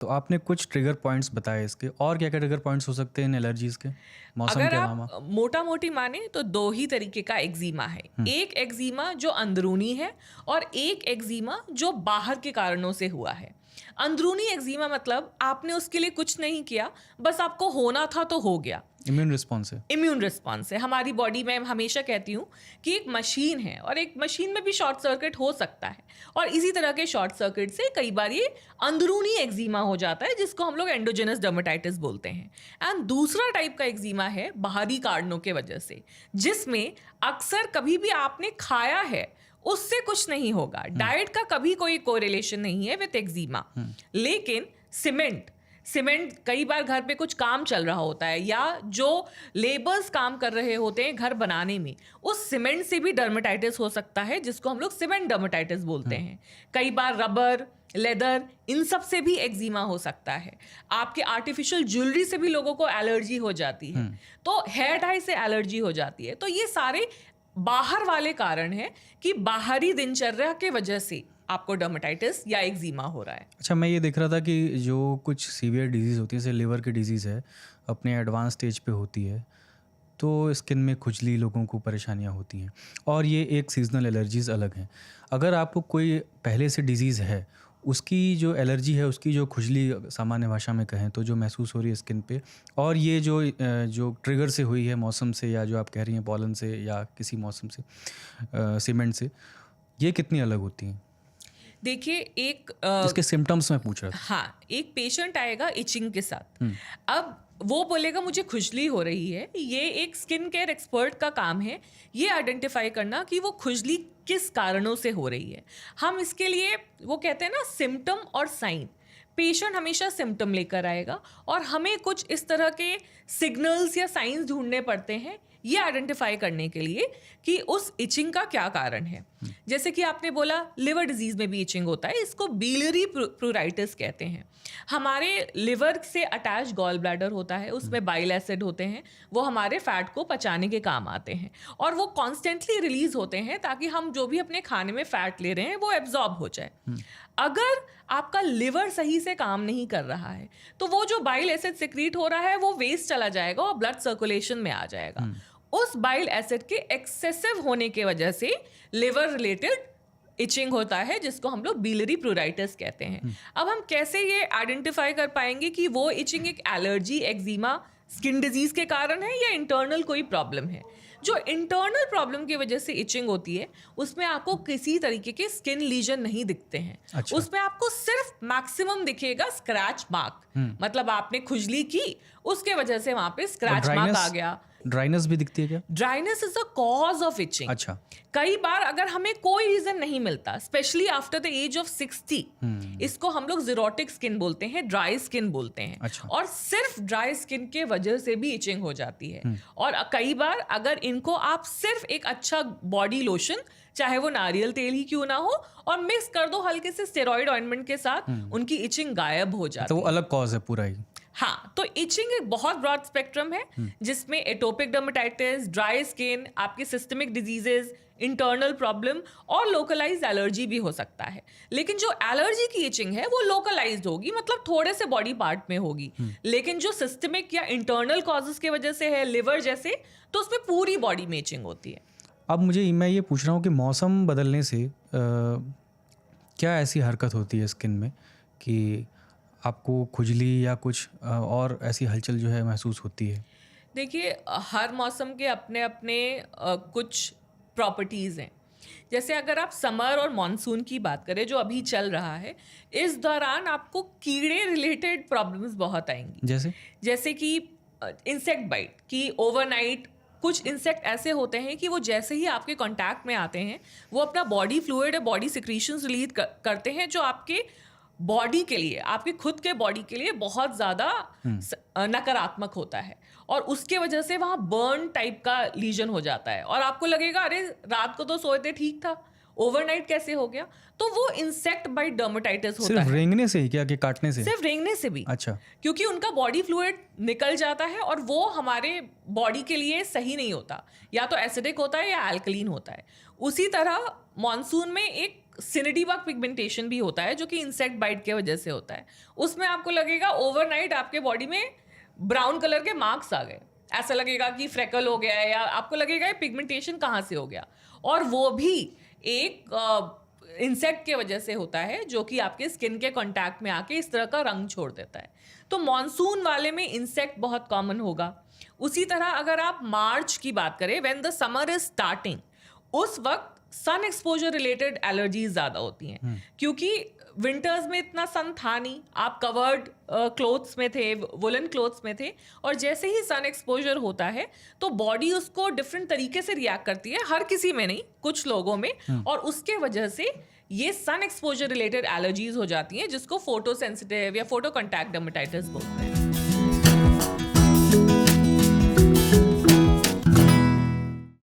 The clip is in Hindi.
तो आपने कुछ ट्रिगर पॉइंट्स बताए इसके, और क्या क्या ट्रिगर पॉइंट्स हो सकते हैं इन एलर्जीज के मौसम अगर के अलावा? आप मोटा मोटी माने तो दो ही तरीके का एक्जिमा है। एक एक्जिमा जो अंदरूनी है और एक एक्जिमा जो बाहर के कारणों से हुआ है। अंदरूनी एक्जिमा मतलब आपने उसके लिए कुछ नहीं किया, बस आपको होना था तो हो गया। इम्यून रिस्पॉन्स है। इम्यून रिस्पॉन्स है हमारी बॉडी में। हमेशा कहती हूँ कि एक मशीन है और एक मशीन में भी शॉर्ट सर्किट हो सकता है, और इसी तरह के शॉर्ट सर्किट से कई बार ये अंदरूनी एक्जिमा हो जाता है, जिसको हम लोग एंडोजेनस डर्मेटाइटिस बोलते हैं। एंड दूसरा टाइप का एक्जिमा है बाहरी कारणों के वजह से, जिसमें अक्सर कभी भी आपने खाया है उससे कुछ नहीं होगा। डाइट का कभी कोई कोरिलेशन नहीं है विद एक्जिमा। लेकिन सीमेंट कई बार घर पे कुछ काम चल रहा होता है, या जो लेबर्स काम कर रहे होते हैं घर बनाने में, उस सीमेंट से भी डर्मेटाइटिस हो सकता है, जिसको हम लोग सीमेंट डर्मेटाइटिस बोलते हैं। कई बार रबर, लेदर, इन सब से भी एक्जिमा हो सकता है। आपके आर्टिफिशियल ज्वेलरी से भी लोगों को एलर्जी हो जाती है। तो हेयर डाई से एलर्जी हो जाती है। तो ये सारे बाहर वाले कारण हैं कि बाहरी दिनचर्या के वजह से आपको डर्मेटाइटिस या एक्जिमा हो रहा है। अच्छा, मैं ये देख रहा था कि जो कुछ सीवियर डिजीज़ होती है, जैसे लिवर की डिजीज़ है, अपने एडवांस स्टेज पे होती है, तो स्किन में खुजली, लोगों को परेशानियां होती हैं, और ये एक सीजनल एलर्जीज़ अलग हैं। अगर आपको कोई पहले से डिजीज़ है, उसकी जो एलर्जी है, उसकी जो खुजली सामान्य भाषा में कहें तो जो महसूस हो रही है स्किन पे, और ये जो ट्रिगर से हुई है मौसम से, या जो आप कह रही हैं पॉलन से या किसी मौसम से, सीमेंट से, ये कितनी अलग होती हैं? देखिए, एक इसके सिम्टम्स मैं पूछ रहा था। हाँ, एक पेशेंट आएगा इचिंग के साथ। अब वो बोलेगा मुझे खुजली हो रही है। ये एक स्किन केयर एक्सपर्ट का काम है ये आइडेंटिफाई करना कि वो खुजली किस कारणों से हो रही है। हम इसके लिए, वो कहते हैं ना, सिम्टम और साइन। पेशेंट हमेशा सिम्टम लेकर आएगा और हमें कुछ इस तरह के सिग्नल्स या साइंस ढूंढने पड़ते हैं ये आइडेंटिफाई करने के लिए कि उस इचिंग का क्या कारण है। जैसे कि आपने बोला लिवर डिजीज में भी इचिंग होता है, इसको बिलियरी प्रूराइटिस कहते हैं। हमारे लिवर से अटैच गॉल ब्लैडर होता है, उसमें बाइल एसिड होते हैं, वो हमारे फैट को पचाने के काम आते हैं और वो कॉन्स्टेंटली रिलीज होते हैं ताकि हम जो भी अपने खाने में फैट ले रहे हैं वो एब्जॉर्ब हो जाए। अगर आपका लिवर सही से काम नहीं कर रहा है तो वो जो बाइल एसिड सिक्रीट हो रहा है वो वेस्ट चला जाएगा और ब्लड सर्कुलेशन में आ जाएगा। उस बाइल एसिड के एक्सेसिव होने की वजह से लिवर रिलेटेड इचिंग होता है, जिसको हम लोग बिलियरी प्रूराइटिस कहते हैं। अब हम कैसे ये आइडेंटिफाई कर पाएंगे कि वो इचिंग एक एलर्जी, एक्जिमा, स्किन डिजीज के कारण है या इंटरनल कोई प्रॉब्लम है? जो इंटरनल प्रॉब्लम की वजह से इचिंग होती है उसमें आपको किसी तरीके के स्किन लीजन नहीं दिखते हैं। अच्छा। उसमें आपको सिर्फ मैक्सिमम दिखेगा स्क्रैच मार्क, मतलब आपने खुजली की उसके वजह से वहां पे स्क्रैच मार्क आ गया। ड्राइनेस भी दिखती है क्या? Dryness is a cause of itching. अच्छा। कई बार अगर हमें कोई रीजन नहीं मिलता, specially after the age of 60, इसको हम लोग जीरोटिक स्किन बोलते हैं, ड्राई स्किन बोलते हैं। अच्छा। और सिर्फ ड्राई स्किन के वजह से भी इचिंग हो जाती है। और कई बार अगर इनको आप सिर्फ एक अच्छा बॉडी लोशन, चाहे वो नारियल तेल ही क्यों ना हो, और मिक्स कर दो हल्के से स्टेरॉइड ऑइंटमेंट के साथ, उनकी इचिंग गायब हो जाती तो है। वो अलग कॉज है पूरा ही। हाँ, तो इचिंग एक बहुत ब्रॉड स्पेक्ट्रम है जिसमें एटोपिक डर्मेटाइटिस, ड्राई स्किन, आपकी सिस्टमिक डिजीजेस, इंटरनल प्रॉब्लम और लोकलाइज्ड एलर्जी भी हो सकता है। लेकिन जो एलर्जी की इचिंग है वो लोकलाइज्ड होगी, मतलब थोड़े से बॉडी पार्ट में होगी। लेकिन जो सिस्टमिक या इंटरनल कॉजेस की वजह से है, लिवर जैसे, तो उसमें पूरी बॉडी में इचिंग होती है। अब मैं ये पूछ रहा हूँ कि मौसम बदलने से क्या ऐसी हरकत होती है स्किन में कि आपको खुजली या कुछ और ऐसी हलचल जो है महसूस होती है? देखिए, हर मौसम के अपने अपने कुछ प्रॉपर्टीज़ हैं। जैसे अगर आप समर और मॉनसून की बात करें जो अभी चल रहा है, इस दौरान आपको कीड़े रिलेटेड प्रॉब्लम्स बहुत आएंगी। जैसे कि इंसेक्ट बाइट, कि ओवरनाइट कुछ इंसेक्ट ऐसे होते हैं कि वो जैसे ही आपके कांटेक्ट में आते हैं वो अपना बॉडी फ्लूइड या बॉडी सिक्रीशंस रिलीज करते हैं, जो आपके बॉडी के लिए, आपके खुद के बॉडी के लिए बहुत ज़्यादा नकारात्मक होता है। और उसके वजह से वहाँ बर्न टाइप का लीजन हो जाता है और आपको लगेगा अरे रात को तो सोए थे ठीक था, ओवरनाइट कैसे हो गया? तो वो इंसेक्ट बाइट डर्मेटाइटिस होता है। सिर्फ रेंगने से ही क्या, कि काटने से? सिर्फ रेंगने से भी। अच्छा। क्योंकि उनका बॉडी फ्लूइड निकल जाता है और वो हमारे बॉडी के लिए सही नहीं होता, या तो एसिडिक होता है या अल्कलीन होता है। उसी तरह मॉनसून में एक सिनिडी बग पिगमेंटेशन भी होता है जो कि इंसेक्ट बाइट के वजह से होता है। उसमें आपको लगेगा ओवरनाइट आपके बॉडी में ब्राउन कलर के मार्क्स आ गए, ऐसा लगेगा कि फ्रेकल हो गया है, या आपको लगेगा ये पिगमेंटेशन कहाँ से हो गया, और वो भी एक इंसेक्ट के वजह से होता है जो कि आपके स्किन के कांटेक्ट में आके इस तरह का रंग छोड़ देता है। तो मॉनसून वाले में इंसेक्ट बहुत कॉमन होगा। उसी तरह अगर आप मार्च की बात करें, when the summer is starting, उस वक्त सन एक्सपोजर रिलेटेड एलर्जीज ज़्यादा होती हैं, क्योंकि विंटर्स में इतना सन था नहीं, आप कवर्ड क्लोथ्स में थे, वुलन क्लोथ्स में थे, और जैसे ही सन एक्सपोजर होता है तो बॉडी उसको डिफरेंट तरीके से रिएक्ट करती है, हर किसी में नहीं, कुछ लोगों में, और उसके वजह से ये सन एक्सपोजर रिलेटेड एलर्जीज हो जाती हैं, जिसको फोटो सेंसिटिव या फोटो कॉन्टैक्ट डर्मेटाइटिस बोलते हैं।